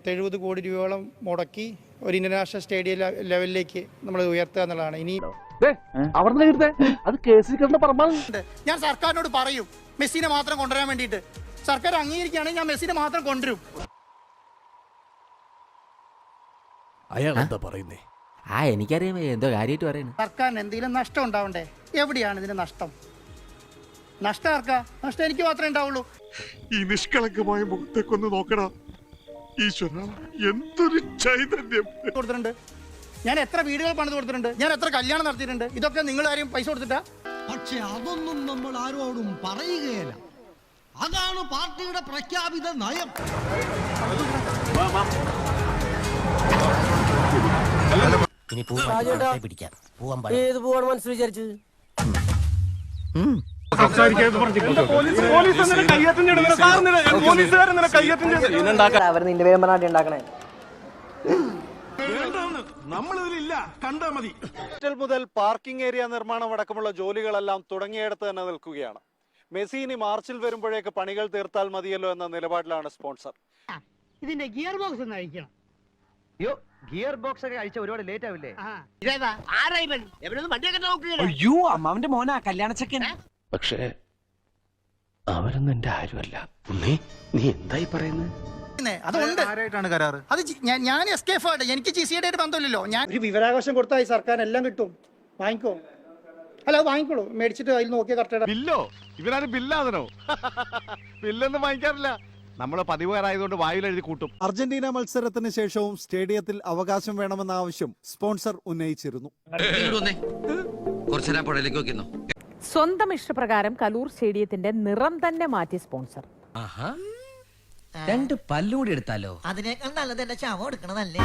70 കോടി രൂപയോളം മുടക്കി ഒരു ഇന്റർനാഷണൽ സ്റ്റേഡിയം ലെവലിലേക്ക് നമ്മൾ ഉയർത്തുക എന്നുള്ളതാണ്. ഇനി ഞാൻ സർക്കാരിനോട് പറയും മെസ്സിനെ മാത്രം കൊണ്ടുവരാൻ വേണ്ടിയിട്ട്. സർക്കാർ അംഗീകരിക്കുകയാണെങ്കിൽ ഞാൻ മെസ്സിനെ മാത്രം കൊണ്ടുവരും. അയാൾ എന്താ പറയുന്നേ? എനിക്കറിയാം എന്തോ കാര്യമായിട്ട് പറയുന്നത്. സർക്കാരിന് എന്തെങ്കിലും നഷ്ടം ഉണ്ടാവണ്ടേ? എവിടെയാണ് ഇതിന് നഷ്ടം? നഷ്ടം ആർക്കാ? നഷ്ടം എനിക്ക് മാത്രമേ ഉണ്ടാവുള്ളൂ. ഈ നിഷ്കളങ്കമായ മുഖത്തേക്കൊന്ന് നോക്കടാ ഈശ്വര, എന്തൊരു ചൈതന്യം കൊടുത്തിട്ടുണ്ട്. ഞാൻ എത്ര വീടുകൾ പണിത് കൊടുത്തിട്ടുണ്ട്, ഞാൻ എത്ര കല്യാണം നടത്തിയിട്ടുണ്ട്. ഇതൊക്കെ നിങ്ങൾ ആരും പൈസ കൊടുത്തിട്ടാ? പക്ഷെ അതൊന്നും നമ്മൾ ആരോടും പറയുകയില്ല. അതാണ് പാർട്ടിയുടെ പ്രഖ്യാപിത നയം. ഏത് പോവാണ് മനസ്സിൽ വിചാരിച്ചത്? അവർ നിന്റെ പേരും പറഞ്ഞാട്ടി ഉണ്ടാക്കണേ. മുതൽ പാർക്കിംഗ് ഏരിയ നിർമ്മാണം അടക്കമുള്ള ജോലികളെല്ലാം തുടങ്ങിയിടത്ത് തന്നെ നിൽക്കുകയാണ്. മെസ്സി ഇനി മാർച്ചിൽ വരുമ്പോഴേക്ക് പണികൾ തീർത്താൽ മതിയല്ലോ എന്ന നിലപാടിലാണ് സ്പോൺസർ. ഇതിന്റെ ഗിയർ ബോക്സ് ഒന്ന് അഴിക്കണം. ഗിയർ ബോക്സ് ഒക്കെ അഴിച്ച ഒരുപാട് ലേറ്റ് ആവില്ലേ? അയ്യോ, അമ്മാവന്റെ മോനാ കല്യാണച്ചക്കൻ. പക്ഷേ അവരൊന്നും എന്റെ ആരുമല്ല. നീ എന്തായി പറയുന്നത്? അതുകൊണ്ട് അത് ഞാൻ എസ്കേഫ് ആയിട്ട് എനിക്ക് ജിസിയുടെ ആയിട്ട് ബന്ധമില്ലല്ലോ. ഞാൻ ഒരു വിവരാവകാശം കൊടുത്താൽ ഈ സർക്കാരിന് എല്ലാം കിട്ടും. വാങ്ങിക്കോ, അല്ല അത് വാങ്ങിക്കോളൂ. മേടിച്ചിട്ട് അതിൽ നോക്കിയ കറക്റ്റ്. ബില്ലോ? ഇവരാരും ബില്ലാതനോ? ബില്ലൊന്നും വാങ്ങിക്കാറില്ല. നമ്മള് പതിവുകാരായതുകൊണ്ട് വായിൽ എഴുതി കൂട്ടും. അർജന്റീന മത്സരത്തിന് ശേഷവും സ്റ്റേഡിയത്തിൽ അവകാശം വേണമെന്ന ആവശ്യം സ്പോൺസർ ഉന്നയിച്ചിരുന്നു. സ്വന്തം ഇഷ്ടപ്രകാരം കലൂർ സ്റ്റേഡിയത്തിന്റെ നിറം തന്നെ മാറ്റി സ്പോൺസർ. 2 പല്ലൂടി എടുത്താലോ? അതിനേക്കാൾ നല്ലത് എന്റെ ശവം എടുക്കണതല്ലേ.